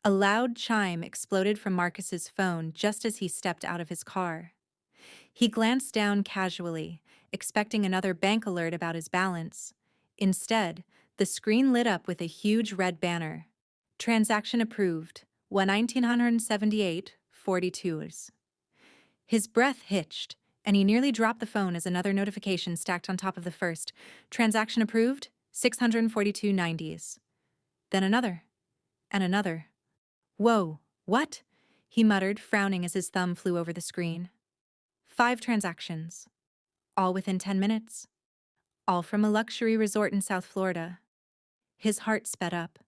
A loud chime exploded from Marcus's phone just as he stepped out of his car. He glanced down casually, expecting another bank alert about his balance. Instead, the screen lit up with a huge red banner. Transaction approved, 1978.42. His breath hitched, and he nearly dropped the phone as another notification stacked on top of the first. Transaction approved, 642.90. Then another, and another. Whoa, what? He muttered, frowning as his thumb flew over the screen. 5 transactions. All within 10 minutes. All from a luxury resort in South Florida. His heart sped up,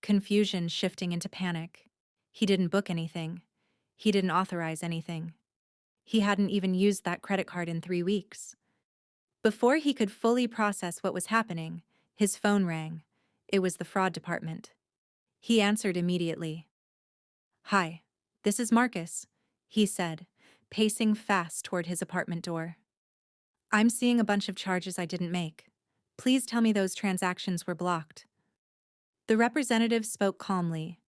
confusion shifting into panic. He didn't book anything. He didn't authorize anything. He hadn't even used that credit card in 3 weeks. Before he could fully process what was happening, his phone rang. It was the fraud department. He answered immediately. "Hi, this is Marcus," he said, pacing fast toward his apartment door. "I'm seeing a bunch of charges I didn't make. Please tell me those transactions were blocked." The representative spoke calmly.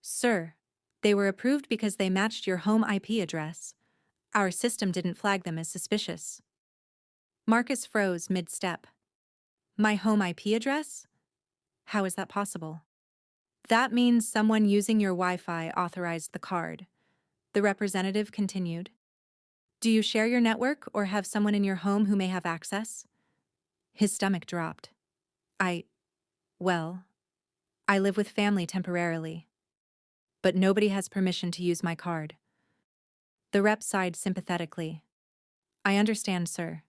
"Sir, they were approved because they matched your home IP address. Our system didn't flag them as suspicious." Marcus froze mid-step. "My home IP address? How is that possible?" "That means someone using your Wi-Fi authorized the card," the representative continued. "Do you share your network or have someone in your home who may have access?" His stomach dropped. Well, I live with family temporarily. But nobody has permission to use my card." The rep sighed sympathetically. "I understand, sir.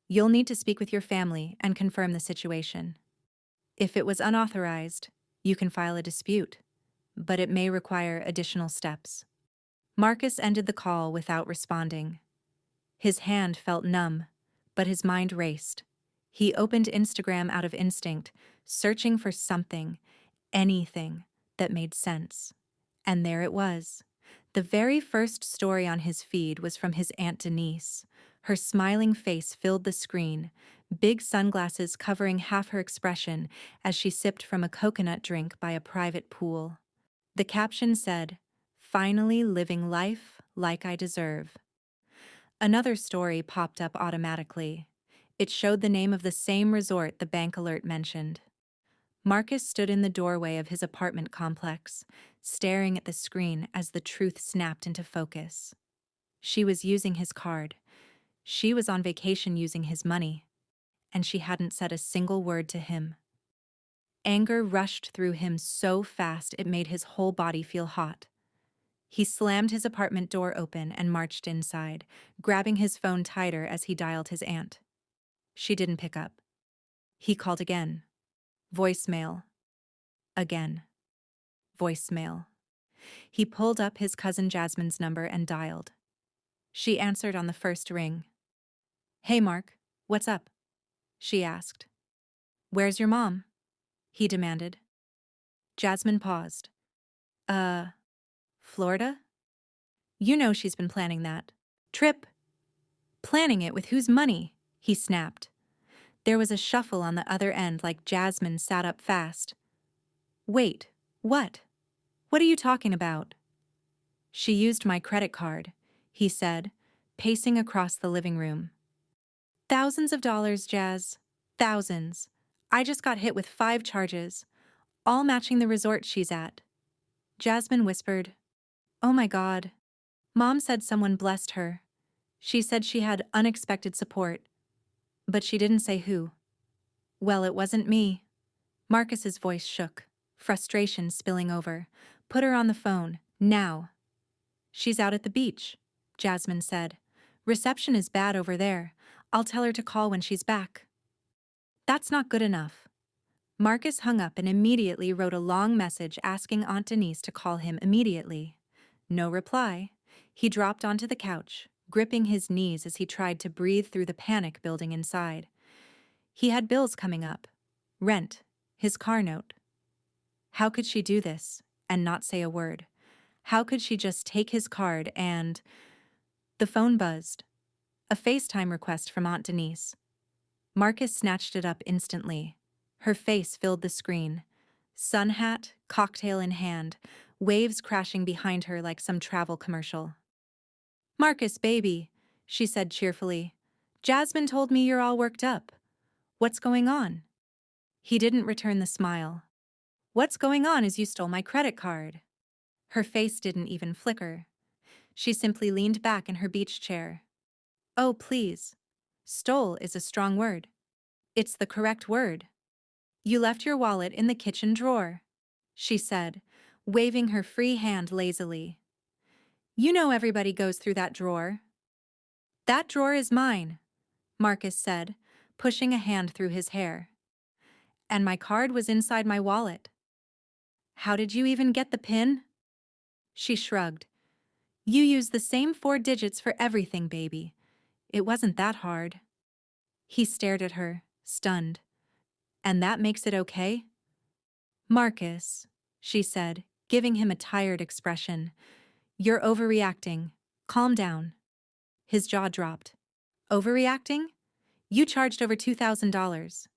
You'll need to speak with your family and confirm the situation. If it was unauthorized, you can file a dispute, but it may require additional steps." Marcus ended the call without responding. His hand felt numb, but his mind raced. He opened Instagram out of instinct, searching for something, anything, that made sense. And there it was. The very first story on his feed was from his Aunt Denise. Her smiling face filled the screen, big sunglasses covering half her expression as she sipped from a coconut drink by a private pool. The caption said, "Finally living life like I deserve." Another story popped up automatically. It showed the name of the same resort the bank alert mentioned. Marcus stood in the doorway of his apartment complex, staring at the screen as the truth snapped into focus. She was using his card. She was on vacation using his money. And she hadn't said a single word to him. Anger rushed through him so fast it made his whole body feel hot. He slammed his apartment door open and marched inside, grabbing his phone tighter as he dialed his aunt. She didn't pick up. He called again. Voicemail. Again. Voicemail. He pulled up his cousin Jasmine's number and dialed. She answered on the first ring. "Hey, Mark, what's up?" she asked. "Where's your mom?" he demanded. Jasmine paused. Florida? You know she's been planning that trip." "Planning it with whose money?" he snapped. There was a shuffle on the other end like Jasmine sat up fast. "Wait, what? What are you talking about?" "She used my credit card," he said, pacing across the living room. "Thousands of dollars, Jazz. Thousands. I just got hit with 5 charges, all matching the resort she's at." Jasmine whispered, "Oh my God." Mom said someone blessed her. She said she had unexpected support. But she didn't say who. "Well, it wasn't me." Marcus's voice shook, frustration spilling over. "Put her on the phone, now." "She's out at the beach," Jasmine said. "Reception is bad over there. I'll tell her to call when she's back." "That's not good enough." Marcus hung up and immediately wrote a long message asking Aunt Denise to call him immediately. No reply. He dropped onto the couch, gripping his knees as he tried to breathe through the panic building inside. He had bills coming up. Rent, his car note. How could she do this and not say a word? How could she just take his card and... The phone buzzed. A FaceTime request from Aunt Denise. Marcus snatched it up instantly. Her face filled the screen. Sun hat, cocktail in hand, waves crashing behind her like some travel commercial. "Marcus, baby," she said cheerfully. "Jasmine told me you're all worked up. What's going on?" He didn't return the smile. "What's going on is you stole my credit card." Her face didn't even flicker. She simply leaned back in her beach chair. "Oh, please. Stole is a strong word. It's the correct word. You left your wallet in the kitchen drawer," she said, waving her free hand lazily. "You know everybody goes through that drawer." "That drawer is mine," Marcus said, pushing a hand through his hair. "And my card was inside my wallet." "How did you even get the PIN?" She shrugged. "You use the same 4 digits for everything, baby. It wasn't that hard." He stared at her, stunned. "And that makes it okay?" "Marcus," she said, giving him a tired expression. "You're overreacting. Calm down." His jaw dropped. "Overreacting? You charged over $2,000.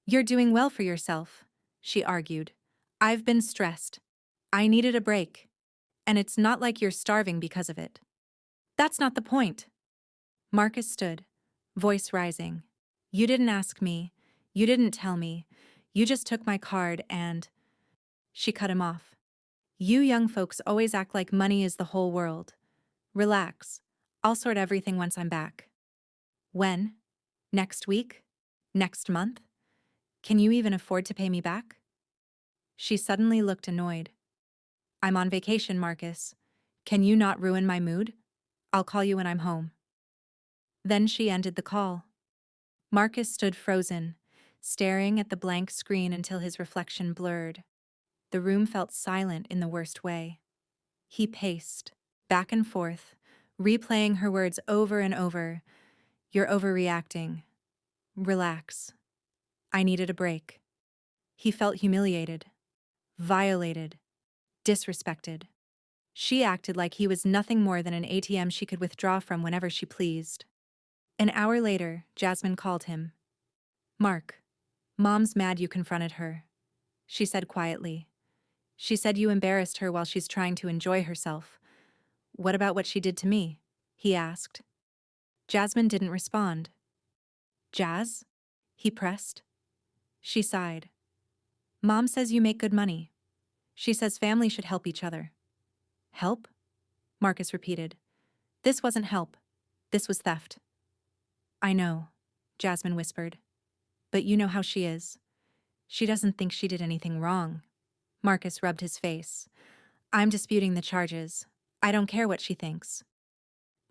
"You're doing well for yourself," she argued. "I've been stressed. I needed a break. And it's not like you're starving because of it." "That's not the point." Marcus stood, voice rising. "You didn't ask me. You didn't tell me. You just took my card and—" She cut him off. "You young folks always act like money is the whole world. Relax. I'll sort everything once I'm back." "When? Next week? Next month? Can you even afford to pay me back?" She suddenly looked annoyed. "I'm on vacation, Marcus. Can you not ruin my mood? I'll call you when I'm home." Then she ended the call. Marcus stood frozen, staring at the blank screen until his reflection blurred. The room felt silent in the worst way. He paced, back and forth, replaying her words over and over. "You're overreacting. Relax. I needed a break." He felt humiliated, violated, disrespected. She acted like he was nothing more than an ATM she could withdraw from whenever she pleased. An hour later, Jasmine called him. "Mark, Mom's mad you confronted her," she said quietly. "She said you embarrassed her while she's trying to enjoy herself." "What about what she did to me?" he asked. Jasmine didn't respond. "Jazz?" he pressed. She sighed. "Mom says you make good money. She says family should help each other." "Help?" Marcus repeated. "This wasn't help. This was theft." "I know," Jasmine whispered. "But you know how she is. She doesn't think she did anything wrong." Marcus rubbed his face. "I'm disputing the charges. I don't care what she thinks."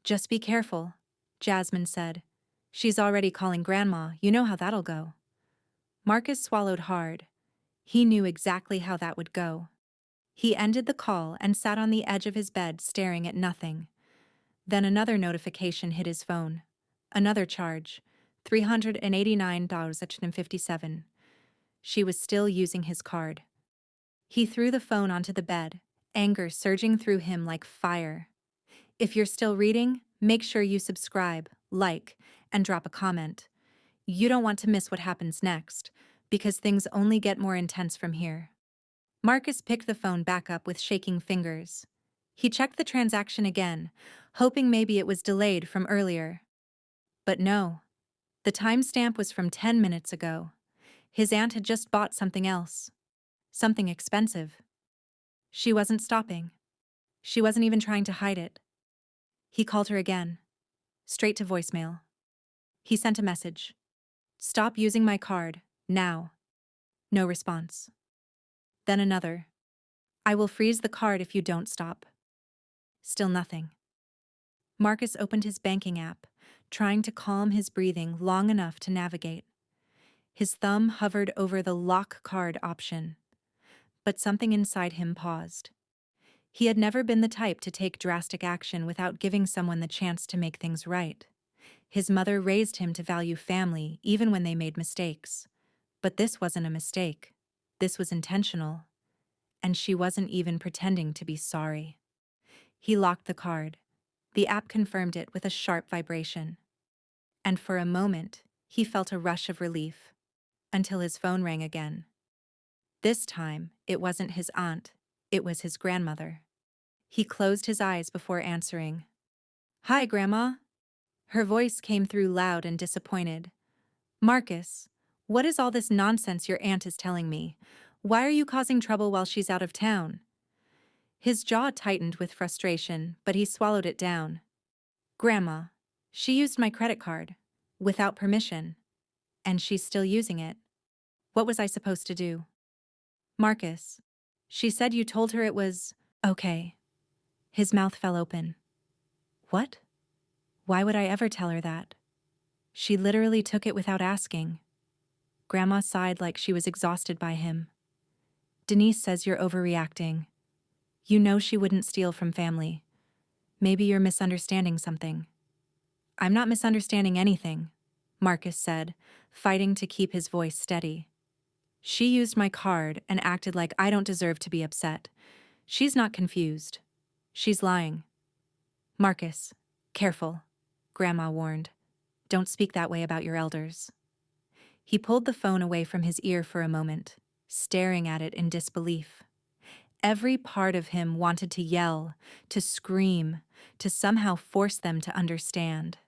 "Just be careful," Jasmine said. "She's already calling Grandma. You know how that'll go." Marcus swallowed hard. He knew exactly how that would go. He ended the call and sat on the edge of his bed staring at nothing. Then another notification hit his phone. Another charge, $389.57. She was still using his card. He threw the phone onto the bed, anger surging through him like fire. If you're still reading, make sure you subscribe, like, and drop a comment. You don't want to miss what happens next, because things only get more intense from here. Marcus picked the phone back up with shaking fingers. He checked the transaction again, hoping maybe it was delayed from earlier. But no. The timestamp was from 10 minutes ago. His aunt had just bought something else. Something expensive. She wasn't stopping. She wasn't even trying to hide it. He called her again. Straight to voicemail. He sent a message. "Stop using my card, now." No response. Then another. "I will freeze the card if you don't stop." Still nothing. Marcus opened his banking app, trying to calm his breathing long enough to navigate. His thumb hovered over the lock card option. But something inside him paused. He had never been the type to take drastic action without giving someone the chance to make things right. His mother raised him to value family even when they made mistakes. But this wasn't a mistake. This was intentional. And she wasn't even pretending to be sorry. He locked the card. The app confirmed it with a sharp vibration. And for a moment, he felt a rush of relief. Until his phone rang again. This time, it wasn't his aunt. It was his grandmother. He closed his eyes before answering. "Hi, Grandma." Her voice came through loud and disappointed. "Marcus, what is all this nonsense your aunt is telling me? Why are you causing trouble while she's out of town?" His jaw tightened with frustration, but he swallowed it down. "Grandma, she used my credit card. Without permission. And she's still using it. What was I supposed to do?" "Marcus, she said you told her it was okay." His mouth fell open. "What? Why would I ever tell her that? She literally took it without asking." Grandma sighed like she was exhausted by him. "Denise says you're overreacting. You know she wouldn't steal from family. Maybe you're misunderstanding something." "I'm not misunderstanding anything," Marcus said, fighting to keep his voice steady. "She used my card and acted like I don't deserve to be upset. She's not confused. She's lying." "Marcus, careful," Grandma warned. "Don't speak that way about your elders." He pulled the phone away from his ear for a moment, staring at it in disbelief. Every part of him wanted to yell, to scream, to somehow force them to understand.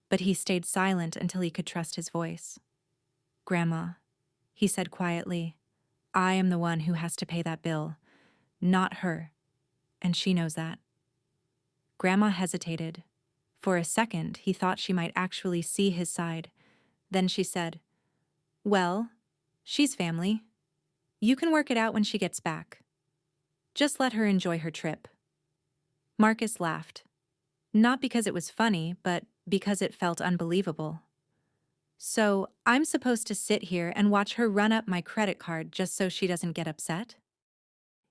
But he stayed silent until he could trust his voice. "Grandma," he said quietly, "I am the one who has to pay that bill, not her, and she knows that." Grandma hesitated. For a second, he thought she might actually see his side. Then she said, "Well, she's family. You can work it out when she gets back. Just let her enjoy her trip." Marcus laughed. Not because it was funny, but because it felt unbelievable. "So, I'm supposed to sit here and watch her run up my credit card just so she doesn't get upset?"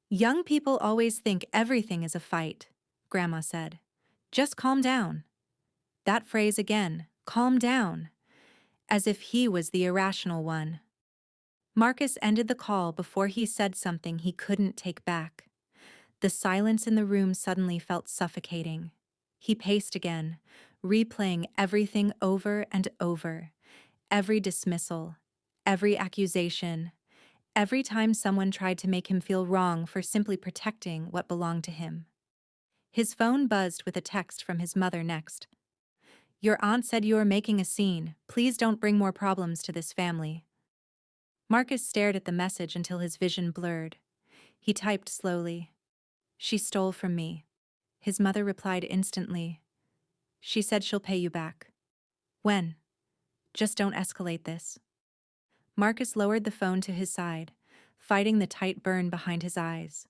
"Young people always think everything is a fight," Grandma said. "Just calm down." That phrase again, calm down, as if he was the irrational one. Marcus ended the call before he said something he couldn't take back. The silence in the room suddenly felt suffocating. He paced again, replaying everything over and over. Every dismissal, every accusation, every time someone tried to make him feel wrong for simply protecting what belonged to him. His phone buzzed with a text from his mother next. "Your aunt said you are making a scene. Please don't bring more problems to this family." Marcus stared at the message until his vision blurred. He typed slowly. "She stole from me." His mother replied instantly. "She said she'll pay you back." "When? Just don't escalate this." Marcus lowered the phone to his side, fighting the tight burn behind his eyes.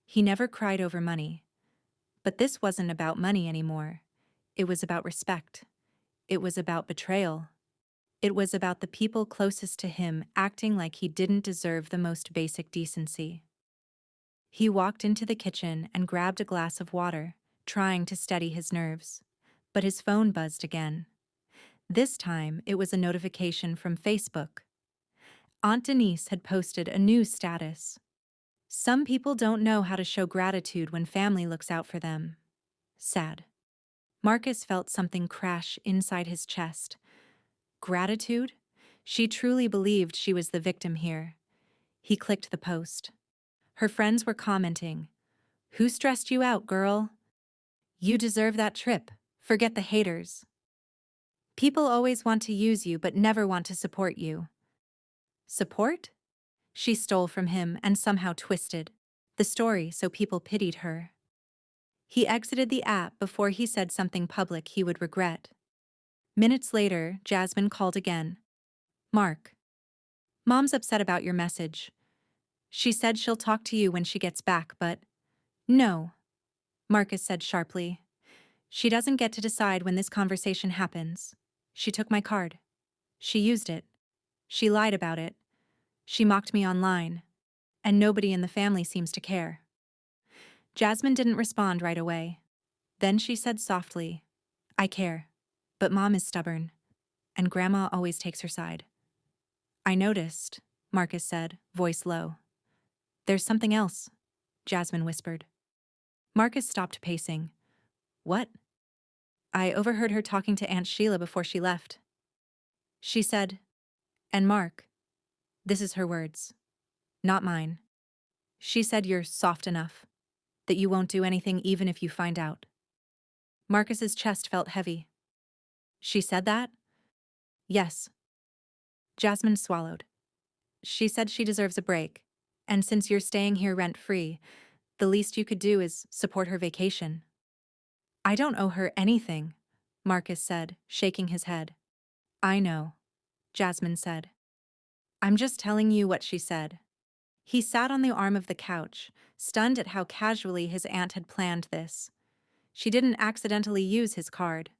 He never cried over money. But this wasn't about money anymore. It was about respect. It was about betrayal. It was about the people closest to him acting like he didn't deserve the most basic decency. He walked into the kitchen and grabbed a glass of water, trying to steady his nerves. But his phone buzzed again. This time, it was a notification from Facebook. Aunt Denise had posted a new status. "Some people don't know how to show gratitude when family looks out for them. Sad." Marcus felt something crash inside his chest. Gratitude? She truly believed she was the victim here. He clicked the post. Her friends were commenting. "Who stressed you out, girl? You deserve that trip. Forget the haters. People always want to use you but never want to support you." Support? She stole from him and somehow twisted the story so people pitied her. He exited the app before he said something public he would regret. Minutes later, Jasmine called again. "Mark, Mom's upset about your message. She said she'll talk to you when she gets back, but—" "No," Marcus said sharply. "She doesn't get to decide when this conversation happens. She took my card. She used it. She lied about it. She mocked me online. And nobody in the family seems to care." Jasmine didn't respond right away. Then she said softly, "I care. But Mom is stubborn. And Grandma always takes her side." "I noticed," Marcus said, voice low. "There's something else," Jasmine whispered. Marcus stopped pacing. "What?" "I overheard her talking to Aunt Sheila before she left. She said, and Mark, this is her words, not mine, She said you're soft enough, that you won't do anything even if you find out. Marcus's chest felt heavy. She said that? Yes. Jasmine swallowed. She said she deserves a break, and since you're staying here rent-free, the least you could do is support her vacation. I don't owe her anything, Marcus said, shaking his head. I know, Jasmine said. I'm just telling you what she said. He sat on the arm of the couch, stunned at how casually his aunt had planned this. She didn't accidentally use his card.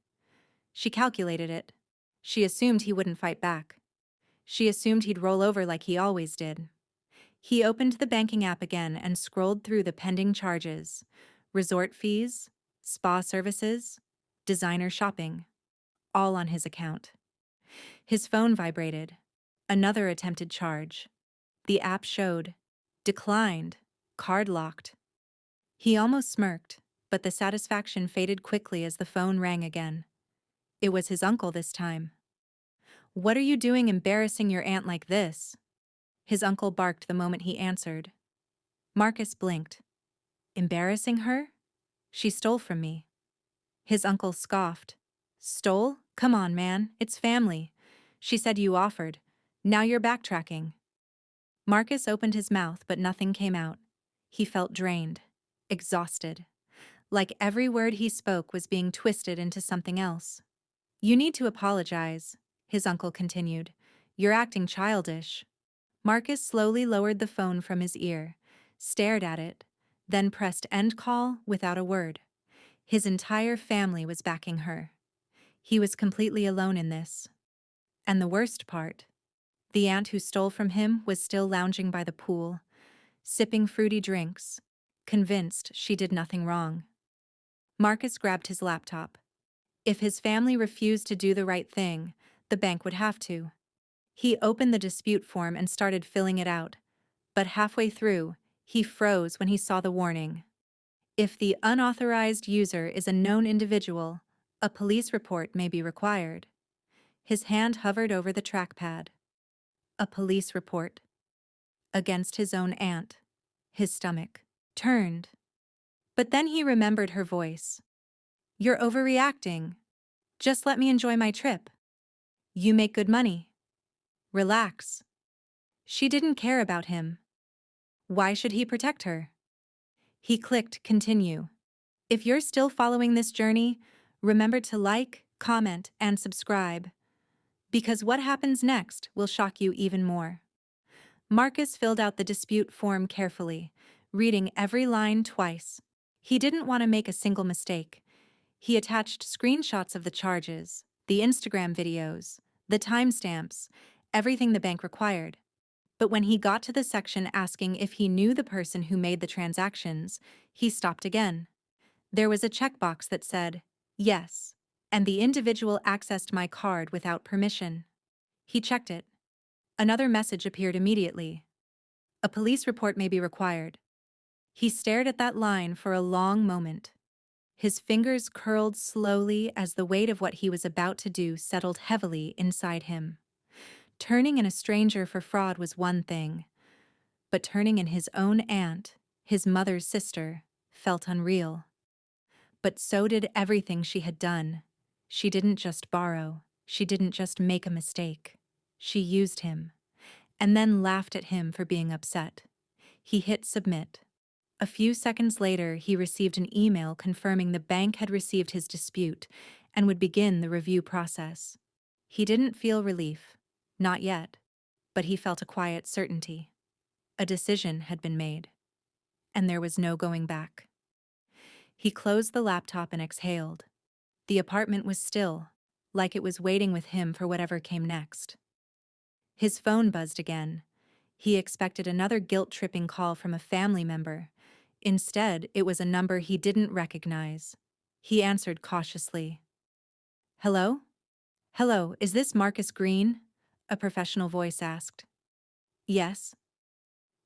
She calculated it. She assumed he wouldn't fight back. She assumed he'd roll over like he always did. He opened the banking app again and scrolled through the pending charges. Resort fees, spa services, designer shopping, all on his account. His phone vibrated. Another attempted charge. The app showed, declined, card locked. He almost smirked, but the satisfaction faded quickly as the phone rang again. It was his uncle this time. What are you doing embarrassing your aunt like this? His uncle barked the moment he answered. Marcus blinked. Embarrassing her? She stole from me. His uncle scoffed. Stole? Come on, man, it's family. She said you offered. Now you're backtracking. Marcus opened his mouth, but nothing came out. He felt drained, exhausted. Like every word he spoke was being twisted into something else. You need to apologize, his uncle continued. You're acting childish. Marcus slowly lowered the phone from his ear, stared at it, then pressed end call without a word. His entire family was backing her. He was completely alone in this. And the worst part, the aunt who stole from him was still lounging by the pool, sipping fruity drinks, convinced she did nothing wrong. Marcus grabbed his laptop. If his family refused to do the right thing, the bank would have to. He opened the dispute form and started filling it out, but halfway through, he froze when he saw the warning. If the unauthorized user is a known individual, a police report may be required. His hand hovered over the trackpad. A police report. Against his own aunt. His stomach turned. But then he remembered her voice. You're overreacting. Just let me enjoy my trip. You make good money. Relax. She didn't care about him. Why should he protect her? He clicked continue. If you're still following this journey, remember to like, comment, and subscribe. Because what happens next will shock you even more. Marcus filled out the dispute form carefully, reading every line twice. He didn't want to make a single mistake. He attached screenshots of the charges, the Instagram videos, the timestamps, everything the bank required. But when he got to the section asking if he knew the person who made the transactions, he stopped again. There was a checkbox that said, yes, and the individual accessed my card without permission. He checked it. Another message appeared immediately. A police report may be required. He stared at that line for a long moment. His fingers curled slowly as the weight of what he was about to do settled heavily inside him. Turning in a stranger for fraud was one thing, but turning in his own aunt, his mother's sister, felt unreal. But so did everything she had done. She didn't just borrow. She didn't just make a mistake. She used him, and then laughed at him for being upset. He hit submit. A few seconds later, he received an email confirming the bank had received his dispute and would begin the review process. He didn't feel relief. Not yet. But he felt a quiet certainty. A decision had been made. And there was no going back. He closed the laptop and exhaled. The apartment was still, like it was waiting with him for whatever came next. His phone buzzed again. He expected another guilt-tripping call from a family member. Instead, it was a number he didn't recognize. He answered cautiously. Hello? Hello, is this Marcus Green? A professional voice asked. Yes.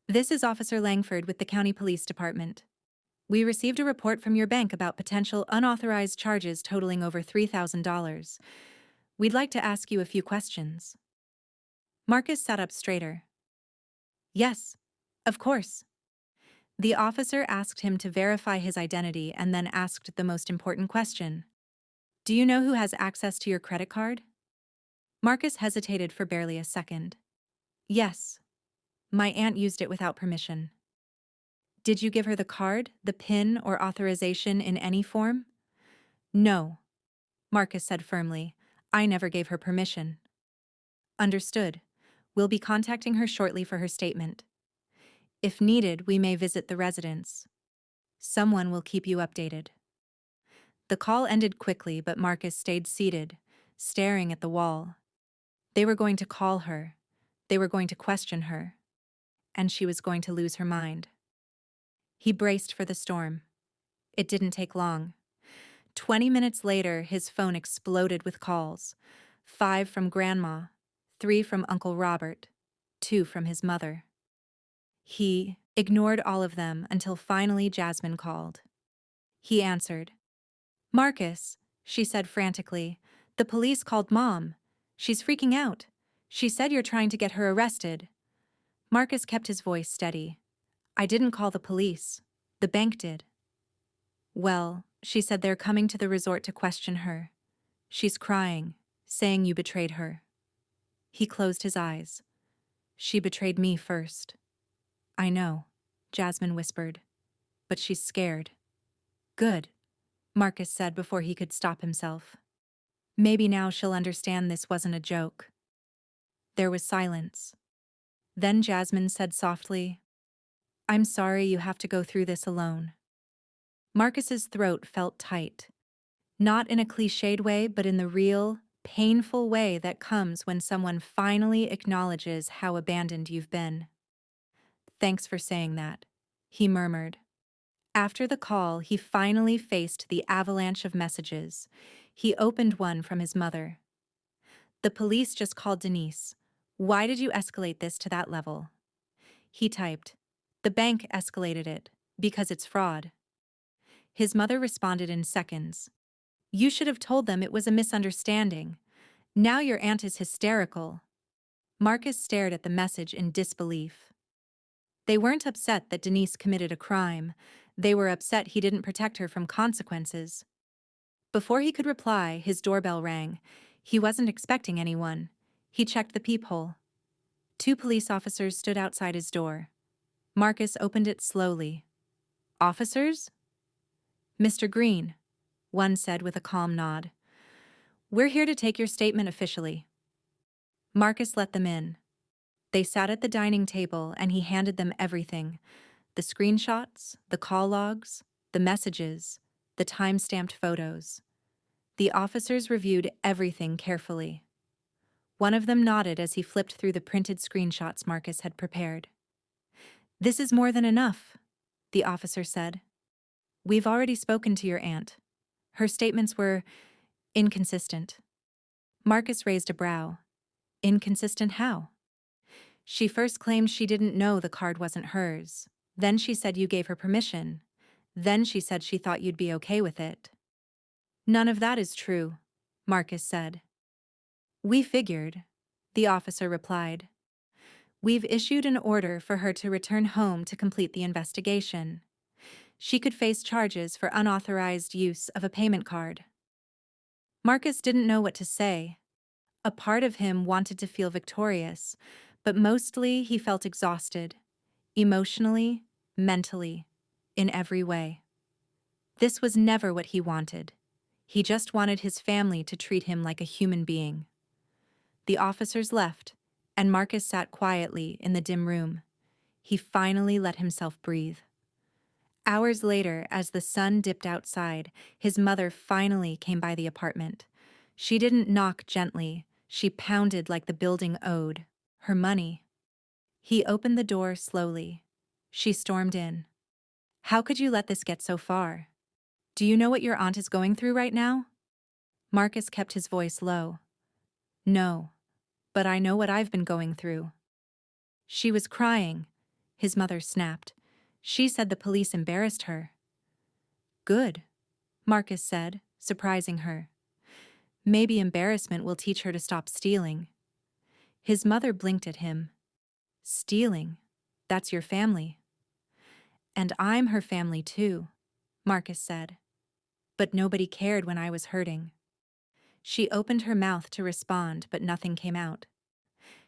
This is Officer Langford with the County Police Department. We received a report from your bank about potential unauthorized charges totaling over $3,000. We'd like to ask you a few questions. Marcus sat up straighter. Yes, of course. The officer asked him to verify his identity and then asked the most important question. Do you know who has access to your credit card? Marcus hesitated for barely a second. Yes. My aunt used it without permission. Did you give her the card, the PIN, or authorization in any form? No, Marcus said firmly. I never gave her permission. Understood. We'll be contacting her shortly for her statement. If needed, we may visit the residence. Someone will keep you updated. The call ended quickly, but Marcus stayed seated, staring at the wall. They were going to call her. They were going to question her. And she was going to lose her mind. He braced for the storm. It didn't take long. 20 minutes later, his phone exploded with calls. 5 from Grandma, 3 from Uncle Robert, 2 from his mother. He ignored all of them until finally Jasmine called. He answered. Marcus, she said frantically, the police called Mom. She's freaking out. She said you're trying to get her arrested. Marcus kept his voice steady. I didn't call the police. The bank did. Well, she said they're coming to the resort to question her. She's crying, saying you betrayed her. He closed his eyes. She betrayed me first. I know, Jasmine whispered. But she's scared. Good, Marcus said before he could stop himself. Maybe now she'll understand this wasn't a joke. There was silence. Then Jasmine said softly, I'm sorry you have to go through this alone. Marcus's throat felt tight. Not in a cliched way, but in the real, painful way that comes when someone finally acknowledges how abandoned you've been. Thanks for saying that, he murmured. After the call, he finally faced the avalanche of messages. He opened one from his mother. The police just called Denise. Why did you escalate this to that level? He typed, the bank escalated it, because it's fraud. His mother responded in seconds. You should have told them it was a misunderstanding. Now your aunt is hysterical. Marcus stared at the message in disbelief. They weren't upset that Denise committed a crime. They were upset he didn't protect her from consequences. Before he could reply, his doorbell rang. He wasn't expecting anyone. He checked the peephole. 2 police officers stood outside his door. Marcus opened it slowly. Officers? Mr. Green, one said with a calm nod. We're here to take your statement officially. Marcus let them in. They sat at the dining table and he handed them everything. The screenshots, the call logs, the messages, the time-stamped photos. The officers reviewed everything carefully. One of them nodded as he flipped through the printed screenshots Marcus had prepared. This is more than enough, the officer said. We've already spoken to your aunt. Her statements were inconsistent. Marcus raised a brow. Inconsistent how? She first claimed she didn't know the card wasn't hers. Then she said you gave her permission. Then she said she thought you'd be okay with it. None of that is true, Marcus said. We figured, the officer replied. We've issued an order for her to return home to complete the investigation. She could face charges for unauthorized use of a payment card. Marcus didn't know what to say. A part of him wanted to feel victorious, but mostly he felt exhausted, emotionally, mentally, in every way. This was never what he wanted. He just wanted his family to treat him like a human being. The officers left, and Marcus sat quietly in the dim room. He finally let himself breathe. Hours later, as the sun dipped outside, his mother finally came by the apartment. She didn't knock gently. She pounded like the building owed her money. He opened the door slowly. She stormed in. How could you let this get so far? Do you know what your aunt is going through right now? Marcus kept his voice low. No, but I know what I've been going through. She was crying, his mother snapped. She said the police embarrassed her. Good, Marcus said, surprising her. Maybe embarrassment will teach her to stop stealing. His mother blinked at him. Stealing? That's your family. And I'm her family too, Marcus said. But nobody cared when I was hurting. She opened her mouth to respond, but nothing came out.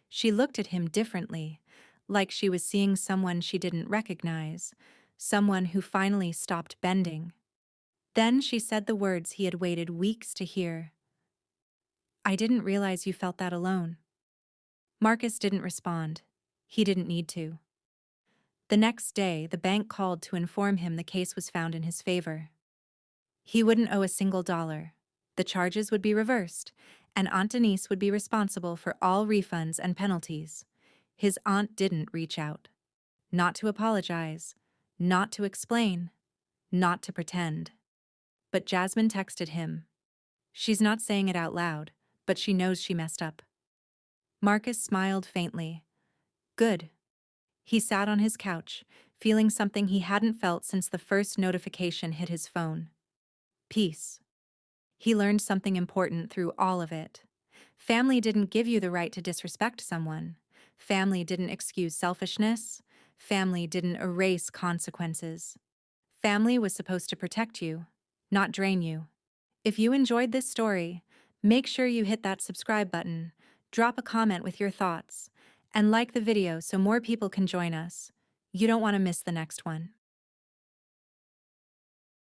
She looked at him differently, like she was seeing someone she didn't recognize, someone who finally stopped bending. Then she said the words he had waited weeks to hear. I didn't realize you felt that alone. Marcus didn't respond. He didn't need to. The next day, the bank called to inform him the case was found in his favor. He wouldn't owe a single dollar. The charges would be reversed, and Aunt Denise would be responsible for all refunds and penalties. His aunt didn't reach out. Not to apologize, not to explain, not to pretend. But Jasmine texted him. She's not saying it out loud, but she knows she messed up. Marcus smiled faintly. Good. He sat on his couch, feeling something he hadn't felt since the first notification hit his phone. Peace. He learned something important through all of it. Family didn't give you the right to disrespect someone. Family didn't excuse selfishness. Family didn't erase consequences. Family was supposed to protect you, not drain you. If you enjoyed this story, make sure you hit that subscribe button, drop a comment with your thoughts, and like the video so more people can join us. You don't want to miss the next one.